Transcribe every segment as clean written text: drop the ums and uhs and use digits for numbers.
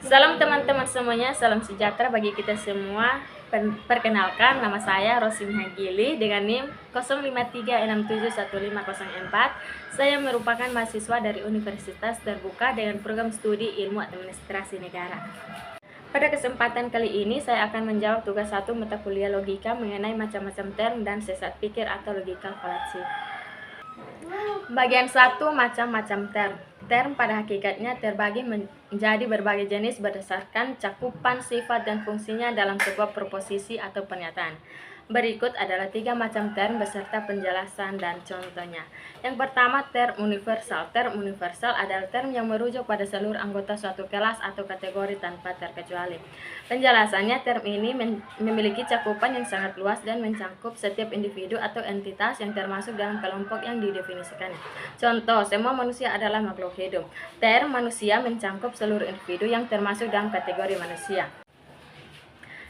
Salam teman-teman semuanya, salam sejahtera bagi kita semua. Perkenalkan, nama saya Rosimha Gili dengan NIM 0536715004. Saya merupakan mahasiswa dari Universitas Terbuka dengan program studi Ilmu Administrasi Negara. Pada kesempatan kali ini saya akan menjawab tugas 1 mata kuliah logika mengenai macam-macam term dan sesat pikir atau logikal fallacy. Bagian 1, macam-macam term. Term pada hakikatnya terbagi menjadi berbagai jenis berdasarkan cakupan sifat dan fungsinya dalam sebuah proposisi atau pernyataan. Berikut adalah 3 macam term beserta penjelasan dan contohnya. Yang pertama, term universal. Term universal adalah term yang merujuk pada seluruh anggota suatu kelas atau kategori tanpa terkecuali. Penjelasannya, term ini memiliki cakupan yang sangat luas dan mencakup setiap individu atau entitas yang termasuk dalam kelompok yang didefinisikannya. Contoh, semua manusia adalah makhluk hidup. Term manusia mencakup seluruh individu yang termasuk dalam kategori manusia.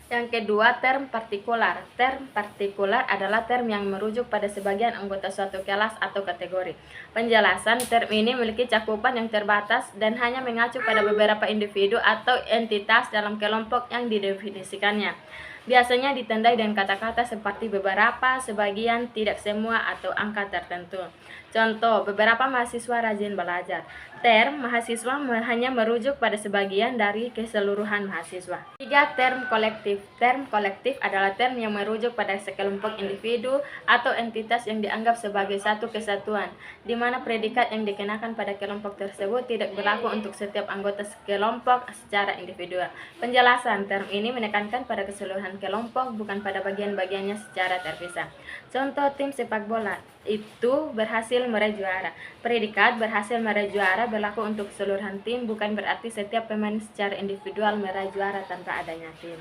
Yang kedua, term partikular. Term partikular adalah term yang merujuk pada sebagian anggota suatu kelas atau kategori. Penjelasan, term ini memiliki cakupan yang terbatas dan hanya mengacu pada beberapa individu atau entitas dalam kelompok yang didefinisikannya. Biasanya ditandai dengan kata-kata seperti beberapa, sebagian, tidak semua, atau angka tertentu. Contoh, beberapa mahasiswa rajin belajar. Term mahasiswa hanya merujuk pada sebagian dari keseluruhan mahasiswa. 3. Term kolektif. Term kolektif adalah term yang merujuk pada sekelompok individu atau entitas yang dianggap sebagai satu kesatuan, di mana predikat yang dikenakan pada kelompok tersebut tidak berlaku untuk setiap anggota kelompok secara individual. Penjelasan, term ini menekankan pada keseluruhan kelompok, bukan pada bagian-bagiannya secara terpisah. Contoh, tim sepak bola itu berhasil meraih juara. Predikat berhasil meraih juara berlaku untuk keseluruhan tim, bukan berarti setiap pemain secara individual meraih juara tanpa adanya tim.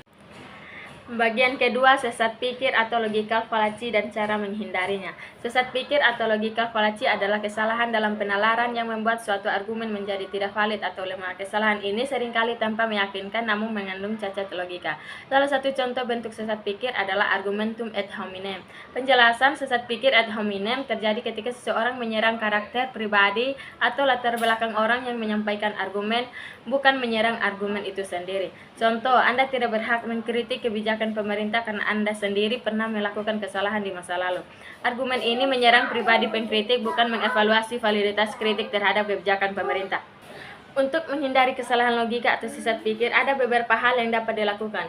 Bagian kedua, sesat pikir atau logikal fallacy dan cara menghindarinya. Sesat pikir atau logikal fallacy adalah kesalahan dalam penalaran yang membuat suatu argumen menjadi tidak valid atau lemah. Kesalahan ini seringkali tanpa meyakinkan namun mengandung cacat logika. Salah satu contoh bentuk sesat pikir adalah argumentum ad hominem. Penjelasan, sesat pikir ad hominem terjadi ketika seseorang menyerang karakter pribadi atau latar belakang orang yang menyampaikan argumen, bukan menyerang argumen itu sendiri. Contoh, Anda tidak berhak mengkritik kebijakan pemerintah karena Anda sendiri pernah melakukan kesalahan di masa lalu. Argumen ini menyerang pribadi pengkritik, bukan mengevaluasi validitas kritik terhadap kebijakan pemerintah. Untuk menghindari kesalahan logika atau sesat pikir, ada beberapa hal yang dapat dilakukan.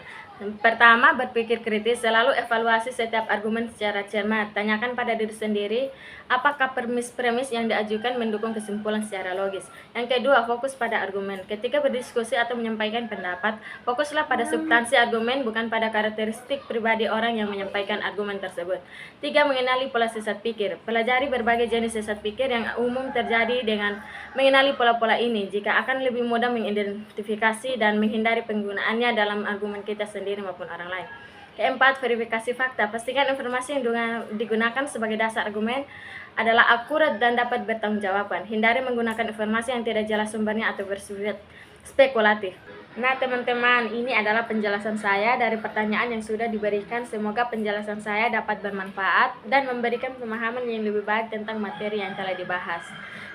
Pertama, berpikir kritis, selalu evaluasi setiap argumen secara cermat. Tanyakan pada diri sendiri, apakah premis-premis yang diajukan mendukung kesimpulan secara logis. Yang kedua, fokus pada argumen. Ketika berdiskusi atau menyampaikan pendapat, fokuslah pada substansi argumen, bukan pada karakteristik pribadi orang yang menyampaikan argumen tersebut. 3. Mengenali pola sesat pikir. Pelajari berbagai jenis sesat pikir yang umum terjadi dengan mengenali pola-pola ini, jika akan lebih mudah mengidentifikasi dan menghindari penggunaannya dalam argumen kita sendiri maupun orang lain. Keempat, verifikasi fakta. Pastikan informasi yang digunakan sebagai dasar argumen adalah akurat dan dapat bertanggungjawabkan. Hindari menggunakan informasi yang tidak jelas sumbernya atau bersifat spekulatif. Nah teman-teman, ini adalah penjelasan saya dari pertanyaan yang sudah diberikan. Semoga penjelasan saya dapat bermanfaat dan memberikan pemahaman yang lebih baik tentang materi yang telah dibahas.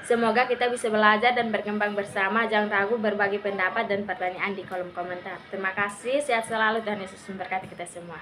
Semoga kita bisa belajar dan berkembang bersama. Jangan ragu berbagi pendapat dan pertanyaan di kolom komentar. Terima kasih, sehat selalu dan Yesus memberkati kita semua.